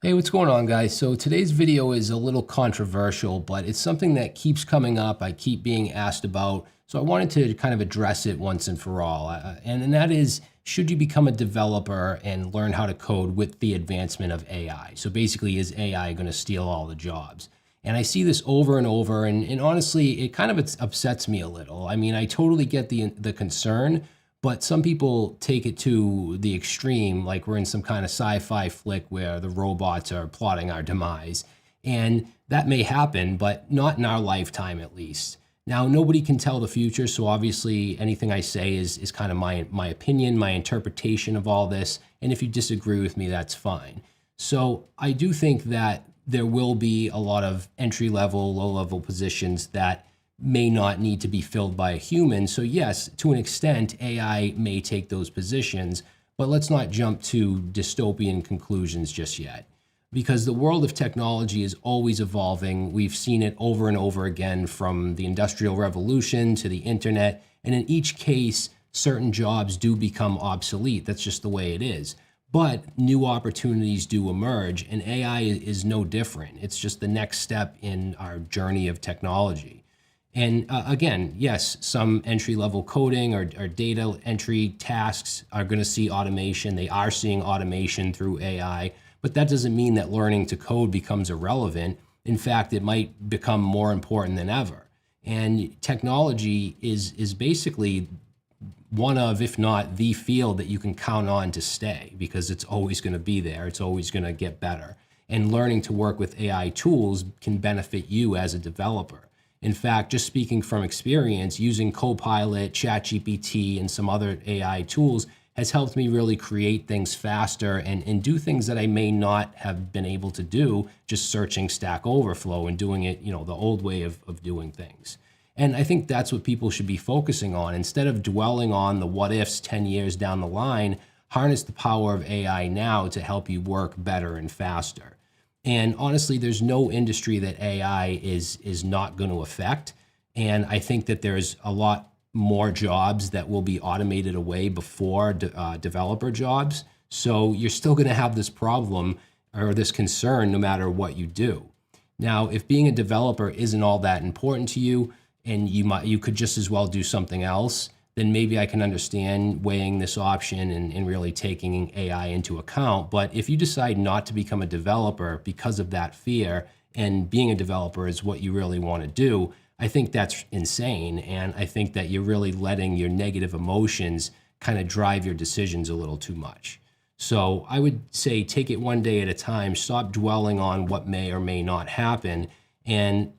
Hey, what's going on, guys? So today's video is a little controversial, but it's something that keeps coming up. I keep being asked about. So I wanted to kind of address it once and for all. And that is, should you become a developer and learn how to code with the advancement of AI? So basically, is AI going to steal all the jobs? And I see this over and over, and honestly, it kind of upsets me a little. I mean, I totally get the concern, but some people take it to the extreme, like we're in some kind of sci-fi flick where the robots are plotting our demise. And that may happen, but not in our lifetime at least. Now, nobody can tell the future, so obviously anything I say is kind of my opinion, my interpretation of all this. And if you disagree with me, that's fine. So I do think that there will be a lot of entry-level, low-level positions that may not need to be filled by a human. So yes, to an extent, AI may take those positions, but let's not jump to dystopian conclusions just yet. Because the world of technology is always evolving. We've seen it over and over again, from the Industrial Revolution to the internet. And in each case, certain jobs do become obsolete. That's just the way it is. But new opportunities do emerge, and AI is no different. It's just the next step in our journey of technology. And again, yes, some entry-level coding or data entry tasks are going to see automation. They are seeing automation through AI, but that doesn't mean that learning to code becomes irrelevant. In fact, it might become more important than ever. And technology is basically one of, if not the field that you can count on to stay, because it's always going to be there. It's always going to get better. And learning to work with AI tools can benefit you as a developer. In fact, just speaking from experience, using Copilot, ChatGPT, and some other AI tools has helped me really create things faster and do things that I may not have been able to do just searching Stack Overflow and doing it, the old way of doing things. And I think that's what people should be focusing on. Instead of dwelling on the what ifs 10 years down the line, harness the power of AI now to help you work better and faster. And honestly, there's no industry that AI is not going to affect. And I think that there's a lot more jobs that will be automated away before developer jobs. So you're still going to have this problem or this concern no matter what you do. Now, if being a developer isn't all that important to you, and you could just as well do something else, then maybe I can understand weighing this option and really taking AI into account. But if you decide not to become a developer because of that fear, and being a developer is what you really want to do, I think that's insane. And I think that you're really letting your negative emotions kind of drive your decisions a little too much. So I would say take it one day at a time, stop dwelling on what may or may not happen. And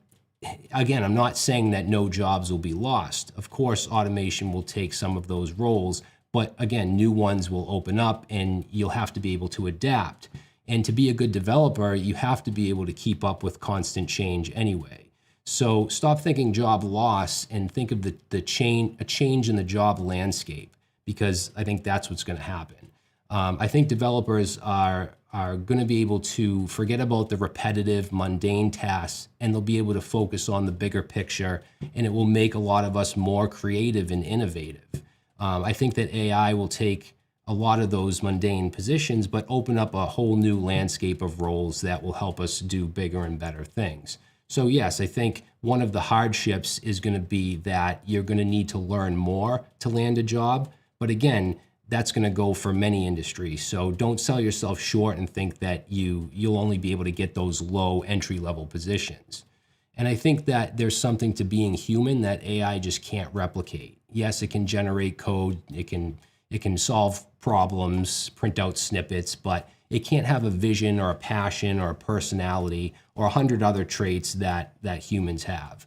again, I'm not saying that no jobs will be lost. Of course, automation will take some of those roles, but again, new ones will open up and you'll have to be able to adapt. And to be a good developer, you have to be able to keep up with constant change anyway. So stop thinking job loss and think of a change in the job landscape, because I think that's what's going to happen. I think developers are going to be able to forget about the repetitive, mundane tasks, and they'll be able to focus on the bigger picture, and it will make a lot of us more creative and innovative. I think that AI will take a lot of those mundane positions, but open up a whole new landscape of roles that will help us do bigger and better things. So yes, I think one of the hardships is going to be that you're going to need to learn more to land a job. But again, that's going to go for many industries. So don't sell yourself short and think that you'll only be able to get those low entry-level positions. And I think that there's something to being human that AI just can't replicate. Yes, it can generate code, it can solve problems, print out snippets, but it can't have a vision or a passion or a personality or 100 other traits that humans have.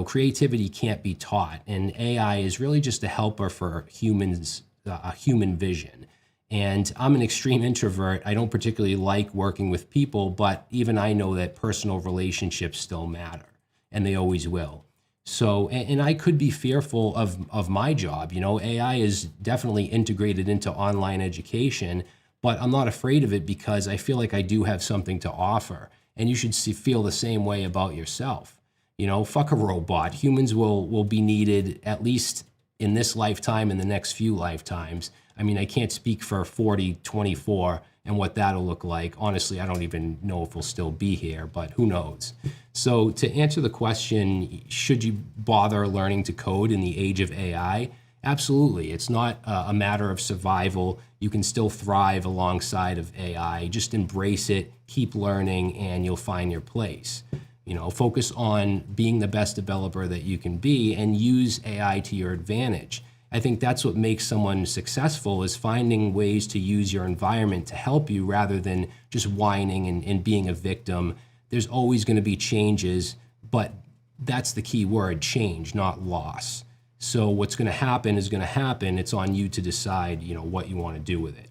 Creativity can't be taught, and AI is really just a helper for humans, a human vision. And I'm an extreme introvert. I don't particularly like working with people, but even I know that personal relationships still matter, and they always will. So, and I could be fearful of my job. AI is definitely integrated into online education, but I'm not afraid of it because I feel like I do have something to offer. And you should feel the same way about yourself. Fuck a robot. Humans will be needed at least in this lifetime and the next few lifetimes. I mean, I can't speak for 4024 and what that'll look like. Honestly, I don't even know if we'll still be here, but who knows? So to answer the question, should you bother learning to code in the age of AI? Absolutely. It's not a matter of survival. You can still thrive alongside of AI. Just embrace it, keep learning, and you'll find your place. Focus on being the best developer that you can be and use AI to your advantage. I think that's what makes someone successful, is finding ways to use your environment to help you rather than just whining and being a victim. There's always going to be changes, but that's the key word, change, not loss. So what's going to happen is going to happen. It's on you to decide, what you want to do with it.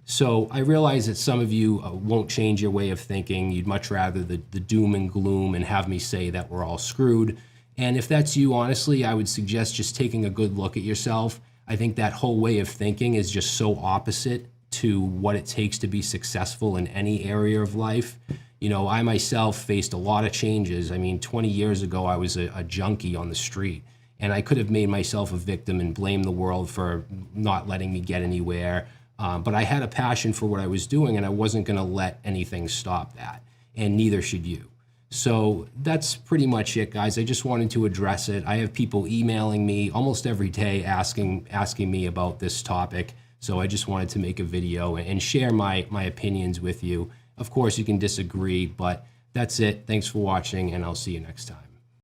So I realize that some of you won't change your way of thinking. You'd much rather the doom and gloom and have me say that we're all screwed. And if that's you, honestly, I would suggest just taking a good look at yourself. I think that whole way of thinking is just so opposite to what it takes to be successful in any area of life. I myself faced a lot of changes. 20 years ago, I was a junkie on the street, and I could have made myself a victim and blamed the world for not letting me get anywhere. But I had a passion for what I was doing, and I wasn't going to let anything stop that, and neither should you. So that's pretty much it, guys. I just wanted to address it. I have people emailing me almost every day asking me about this topic. So I just wanted to make a video and share my opinions with you. Of course, you can disagree, but that's it. Thanks for watching, and I'll see you next time.